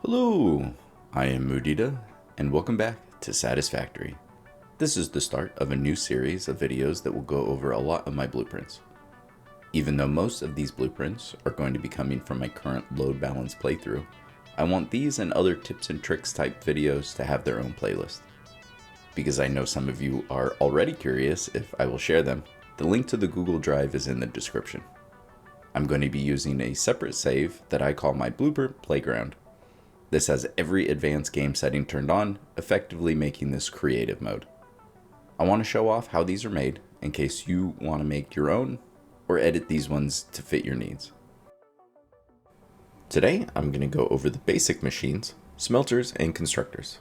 Hello, I am Mudita, and welcome back to Satisfactory. This is the start of a new series of videos that will go over a lot of my blueprints. Even though most of these blueprints are going to be coming from my current load balance playthrough, I want these and other tips and tricks type videos to have their own playlist. Because I know some of you are already curious if I will share them, the link to the Google Drive is in the description. I'm going to be using a separate save that I call my Blueprint Playground. This has every advanced game setting turned on, effectively making this creative mode. I want to show off how these are made in case you want to make your own or edit these ones to fit your needs. Today I'm going to go over the basic machines, Smelters and Constructors.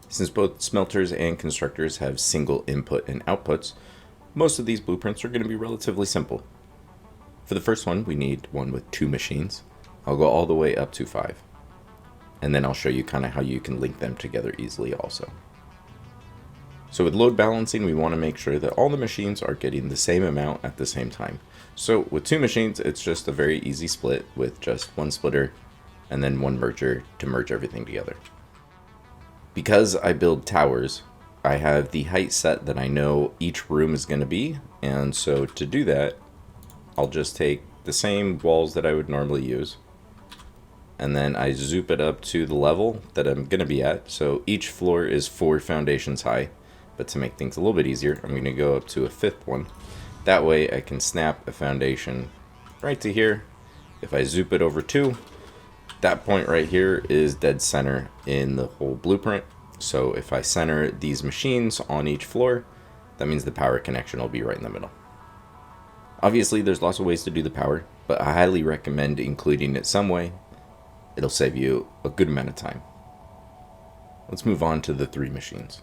Since both Smelters and Constructors have single input and outputs, most of these blueprints are going to be relatively simple. For the first one we need one with 2 machines. I'll go all the way up to 5. And then I'll show you kind of how you can link them together easily also. So with load balancing, we want to make sure that all the machines are getting the same amount at the same time. So with 2 machines, it's just a very easy split with just one splitter and then one merger to merge everything together. Because I build towers, I have the height set that I know each room is going to be, and so to do that, I'll just take the same walls that I would normally use, and then I zoop it up to the level that I'm going to be at. So each floor is 4 foundations high, but to make things a little bit easier, I'm going to go up to a 5th one. That way I can snap a foundation right to here. If I zoop it over 2, that point right here is dead center in the whole blueprint. So if I center these machines on each floor, that means the power connection will be right in the middle. Obviously there's lots of ways to do the power, but I highly recommend including it some way. It'll save you a good amount of time. Let's move on to the 3 machines.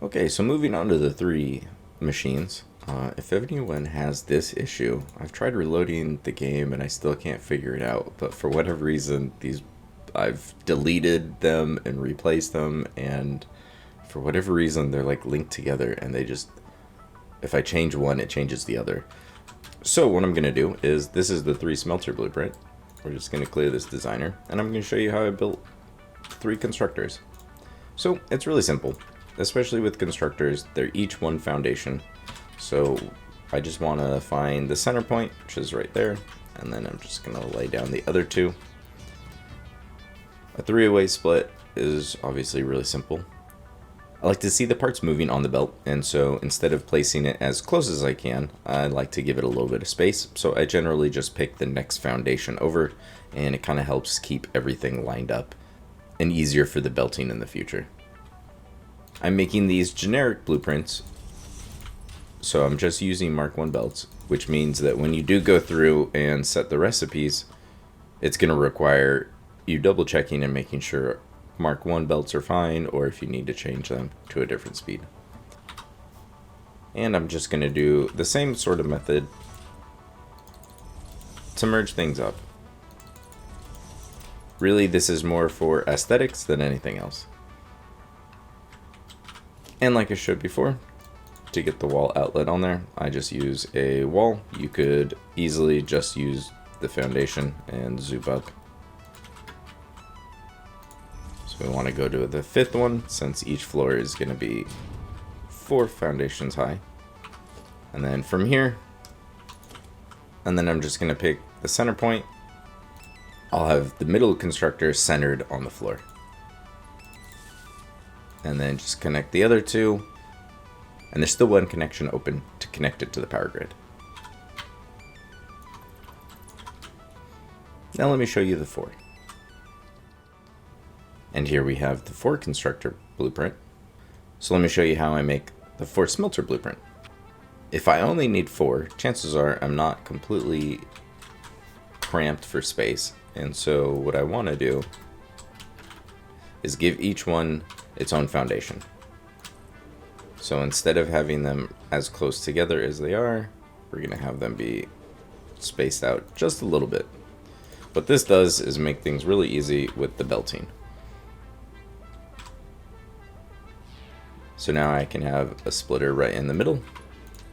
Okay, so moving on to the 3 machines. If anyone has this issue, I've tried reloading the game and I still can't figure it out. But for whatever reason, I've deleted them and replaced them, and for whatever reason, they're like linked together, and they just, if I change one, it changes the other. So what I'm gonna do is, this is the 3 smelter blueprint. We're just going to clear this designer, and I'm going to show you how I built 3 constructors. So it's really simple, especially with constructors. They're each one foundation. So I just want to find the center point, which is right there, and then I'm just going to lay down the other 2. A 3-way split is obviously really simple. I like to see the parts moving on the belt, and so instead of placing it as close as I can, I like to give it a little bit of space. So I generally just pick the next foundation over, and it kind of helps keep everything lined up and easier for the belting in the future. I'm making these generic blueprints, so I'm just using Mark 1 belts, which means that when you do go through and set the recipes, it's going to require you double checking and making sure Mark 1 belts are fine, or if you need to change them to a different speed. And I'm just going to do the same sort of method to merge things up. Really, this is more for aesthetics than anything else. And like I showed before, to get the wall outlet on there, I just use a wall. You could easily just use the foundation and zoom up. We want to go to the 5th one, since each floor is going to be 4 foundations high. And then from here, and then I'm just going to pick the center point. I'll have the middle constructor centered on the floor. And then just connect the other 2. And there's still one connection open to connect it to the power grid. Now let me show you the 4. And here we have the 4 constructor blueprint. So let me show you how I make the 4 smelter blueprint. If I only need 4, chances are I'm not completely cramped for space. And so what I want to do is give each one its own foundation. So instead of having them as close together as they are, we're going to have them be spaced out just a little bit. What this does is make things really easy with the belting. So now I can have a splitter right in the middle,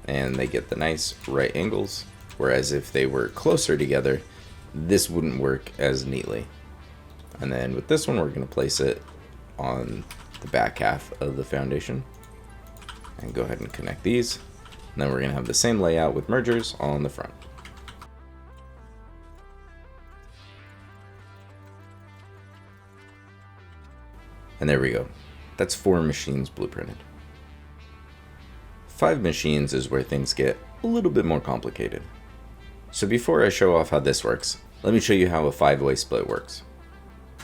and they get the nice right angles, whereas if they were closer together, this wouldn't work as neatly. And then with this one, we're going to place it on the back half of the foundation. And go ahead and connect these. And then we're going to have the same layout with mergers all on the front. And there we go. That's 4 machines blueprinted. 5 machines is where things get a little bit more complicated. So before I show off how this works, let me show you how a 5-way split works.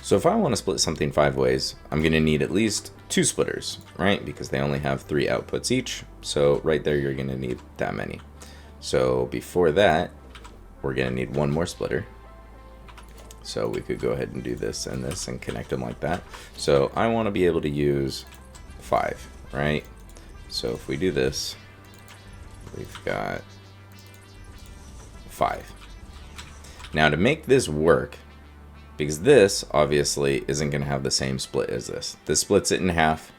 So if I want to split something 5 ways, I'm going to need at least 2 splitters, right? Because they only have 3 outputs each. So right there, you're going to need that many. So before that, we're going to need 1 more splitter. So we could go ahead and do this and connect them like that. So I want to be able to use 5, right? So if we do this, we've got 5. Now to make this work, because this obviously isn't going to have the same split as this. This splits it in half,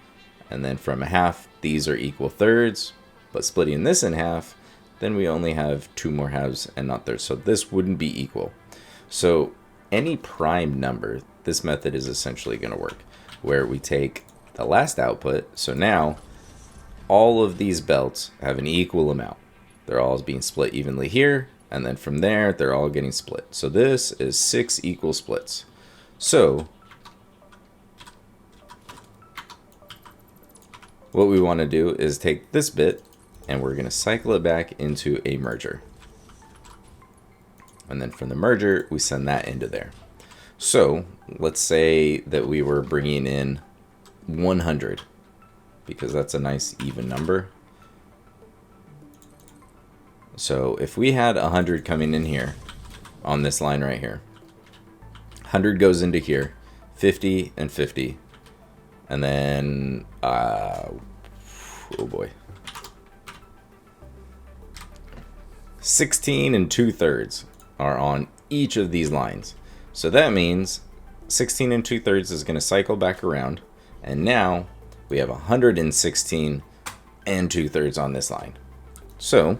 and then from a half, these are equal thirds, but splitting this in half, then we only have 2 more halves and not thirds. So this wouldn't be equal. So any prime number, this method is essentially going to work, where we take the last output. So now all of these belts have an equal amount. They're all being split evenly here, and then from there, they're all getting split. So this is 6 equal splits. So what we want to do is take this bit, and we're going to cycle it back into a merger. And then from the merger, we send that into there. So let's say that we were bringing in 100, because that's a nice even number. So if we had 100 coming in here on this line right here, 100 goes into here, 50 and 50, and then oh boy, 16 and 2/3 are on each of these lines. So that means 16 and 2/3 is going to cycle back around, and now we have 116 and 2/3 on this line. So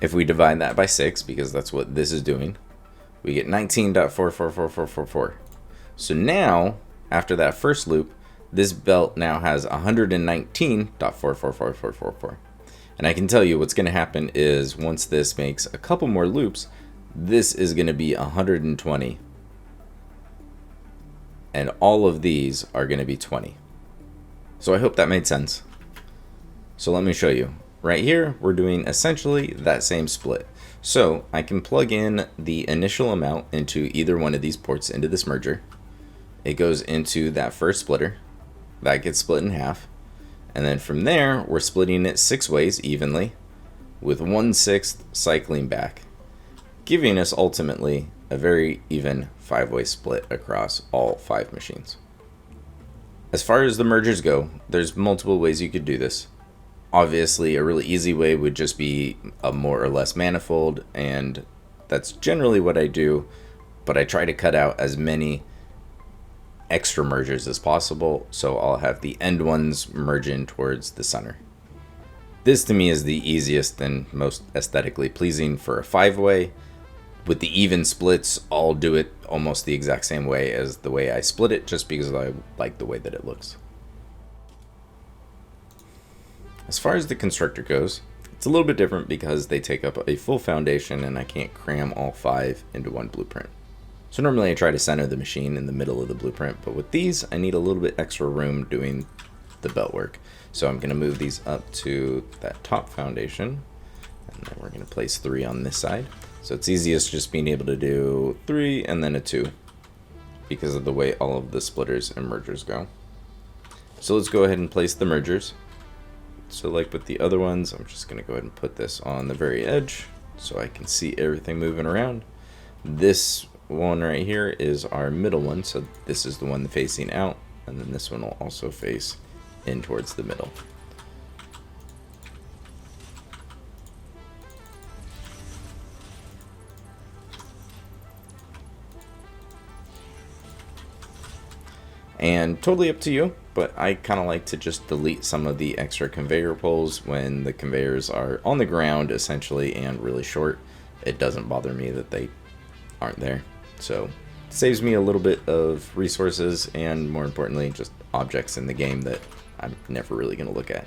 if we divide that by 6, because that's what this is doing, we get 19.444444. So now, after that first loop, this belt now has 119.444444. And I can tell you what's going to happen is once this makes a couple more loops, this is going to be 120. And all of these are going to be 20. So I hope that made sense. So let me show you. Right here, we're doing essentially that same split. So I can plug in the initial amount into either one of these ports into this merger. It goes into that first splitter. That gets split in half. And then from there, we're splitting it 6 ways evenly with 1/6 cycling back, giving us ultimately a very even 5-way split across all 5 machines. As far as the mergers go, there's multiple ways you could do this. Obviously, a really easy way would just be a more or less manifold, and that's generally what I do, but I try to cut out as many extra mergers as possible, so I'll have the end ones merge in towards the center. This to me is the easiest and most aesthetically pleasing for a 5-way. With the even splits, I'll do it almost the exact same way as the way I split it, just because I like the way that it looks. As far as the constructor goes, it's a little bit different because they take up a full foundation and I can't cram all 5 into one blueprint. So normally I try to center the machine in the middle of the blueprint, but with these I need a little bit extra room doing the belt work. So I'm going to move these up to that top foundation, and then we're going to place 3 on this side. So it's easiest just being able to do 3 and then a 2 because of the way all of the splitters and mergers go. So let's go ahead and place the mergers. So like with the other ones, I'm just going to go ahead and put this on the very edge so I can see everything moving around. This one right here is our middle one, so this is the one facing out, and then this one will also face in towards the middle. And totally up to you, but I kind of like to just delete some of the extra conveyor poles when the conveyors are on the ground essentially and really short. It doesn't bother me that they aren't there. So it saves me a little bit of resources and, more importantly, just objects in the game that I'm never really going to look at.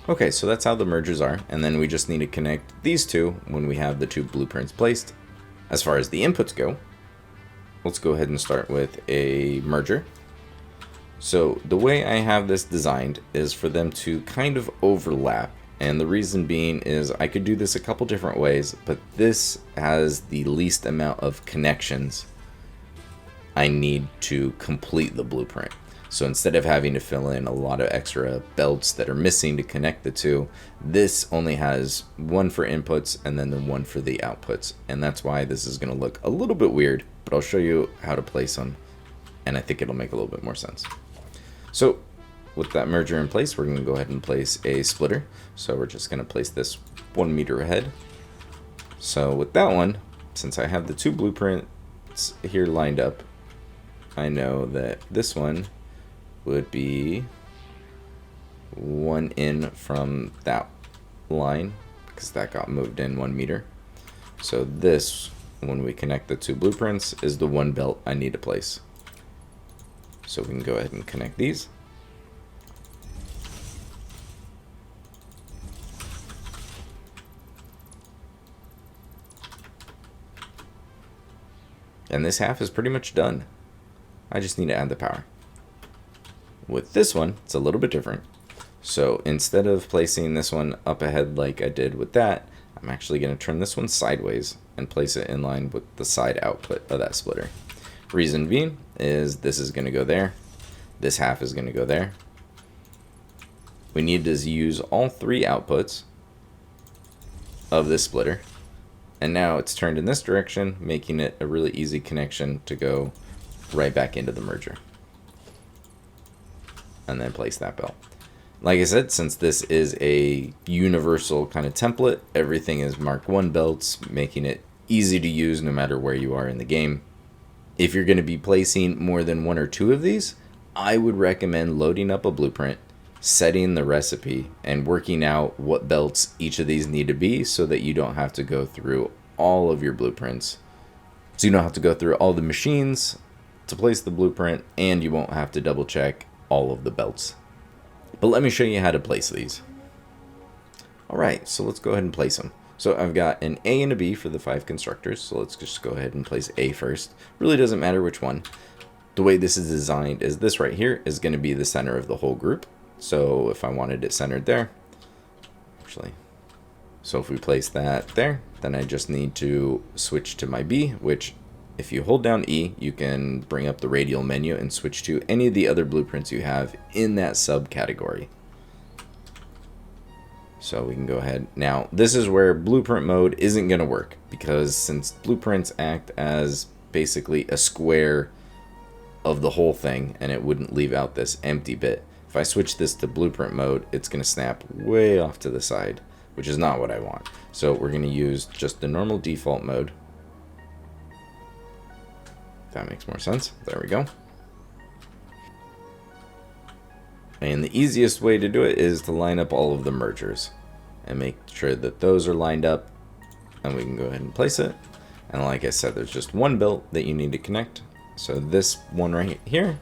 Okay, so that's how the mergers are, and then we just need to connect these two when we have the two blueprints placed. As far as the inputs go, let's go ahead and start with a merger. So the way I have this designed is for them to kind of overlap, and the reason being is I could do this a couple different ways, but this has the least amount of connections I need to complete the blueprint. So instead of having to fill in a lot of extra belts that are missing to connect the two, this only has one for inputs and then the one for the outputs. And that's why this is going to look a little bit weird, but I'll show you how to place them, and I think it'll make a little bit more sense. So with that merger in place, we're going to go ahead and place a splitter. So we're just going to place this 1 meter ahead. So with that one, since I have the two blueprints here lined up, I know that this one would be one in from that line because that got moved in 1 meter. So this, when we connect the two blueprints, is the one belt I need to place. So we can go ahead and connect these. And this half is pretty much done. I just need to add the power. With this one, it's a little bit different. So instead of placing this one up ahead like I did with that, I'm actually going to turn this one sideways and place it in line with the side output of that splitter. Reason being is this is going to go there. This half is going to go there. We need to use all three outputs of this splitter. And now it's turned in this direction, making it a really easy connection to go right back into the merger. And then place that belt. Like I said, since this is a universal kind of template, everything is Mark 1 belts, making it easy to use no matter where you are in the game. If you're going to be placing more than 1 or 2 of these, I would recommend loading up a blueprint, setting the recipe, and working out what belts each of these need to be so that you don't have to go through all of your blueprints. So you don't have to go through all the machines to place the blueprint, and you won't have to double check all of the belts. But let me show you how to place these. Alright, so let's go ahead and place them. So I've got an A and a B for the 5 constructors, so let's just go ahead and place A first. Really doesn't matter which one. The way this is designed is this right here is going to be the center of the whole group. So if I wanted it centered there, so if we place that there, then I just need to switch to my B, which if you hold down E, you can bring up the radial menu and switch to any of the other blueprints you have in that subcategory. So we can go ahead. Now, this is where blueprint mode isn't going to work, because since blueprints act as basically a square of the whole thing, and it wouldn't leave out this empty bit. If I switch this to blueprint mode, it's going to snap way off to the side, which is not what I want. So we're going to use just the normal default mode. That makes more sense. There we go. And the easiest way to do it is to line up all of the mergers and make sure that those are lined up, and we can go ahead and place it. And like I said, there's just one belt that you need to connect. So this one right here,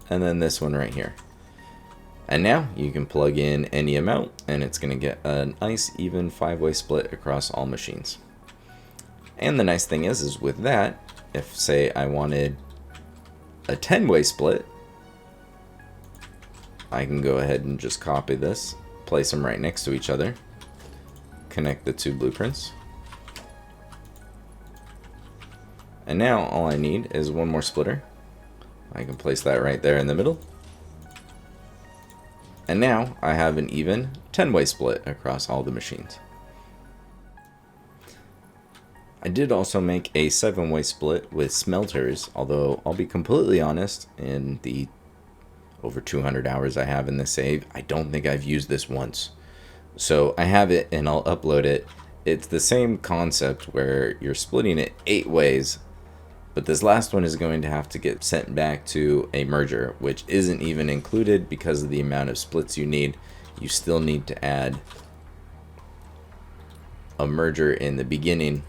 and then this one right here. And now you can plug in any amount, and it's going to get a nice even 5-way split across all machines. And the nice thing is with that, if say I wanted a 10-way split, I can go ahead and just copy this, place them right next to each other, connect the two blueprints. And now all I need is one more splitter. I can place that right there in the middle. And now I have an even 10-way split across all the machines. I did also make a 7-way split with Smelters, although I'll be completely honest, in the over 200 hours I have in this save, I don't think I've used this once. So I have it and I'll upload it. It's the same concept where you're splitting it 8 ways, but this last one is going to have to get sent back to a merger, which isn't even included because of the amount of splits you need. you still need to add a merger in the beginning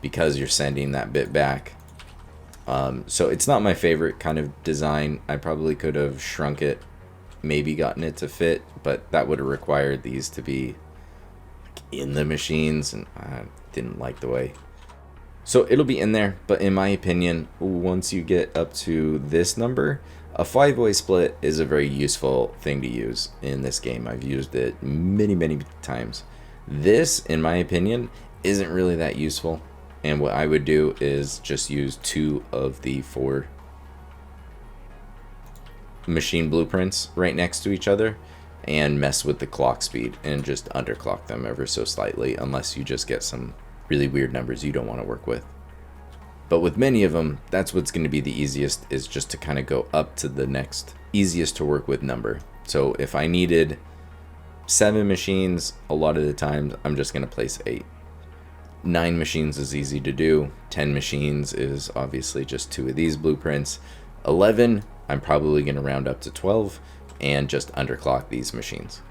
because you're sending that bit back. So it's not my favorite kind of design. I probably could have shrunk it, maybe gotten it to fit, but that would have required these to be in the machines, and I didn't like the way. So it'll be in there, but in my opinion, once you get up to this number, a 5-way split is a very useful thing to use in this game. I've used it many times. This, in my opinion, isn't really that useful. And what I would do is just use 2 of the 4 machine blueprints right next to each other and mess with the clock speed and just underclock them ever so slightly, unless you just get some really weird numbers you don't want to work with. But with many of them, that's what's going to be the easiest, is just to kind of go up to the next easiest to work with number. So if I needed 7 machines, a lot of the times I'm just going to place 8. 9 machines is easy to do. 10 machines is obviously just 2 of these blueprints. 11, I'm probably going to round up to 12 and just underclock these machines.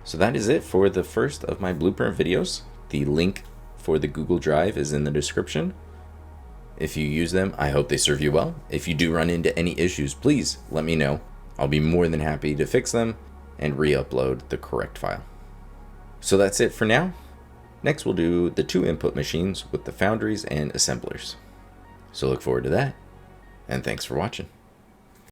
So that is it for the first of my blueprint videos. The link for the Google Drive is in the description. If you use them, I hope they serve you well. If you do run into any issues, please let me know. I'll be more than happy to fix them and re-upload the correct file. So that's it for now. Next we'll do the 2 input machines with the foundries and assemblers. So look forward to that, and thanks for watching.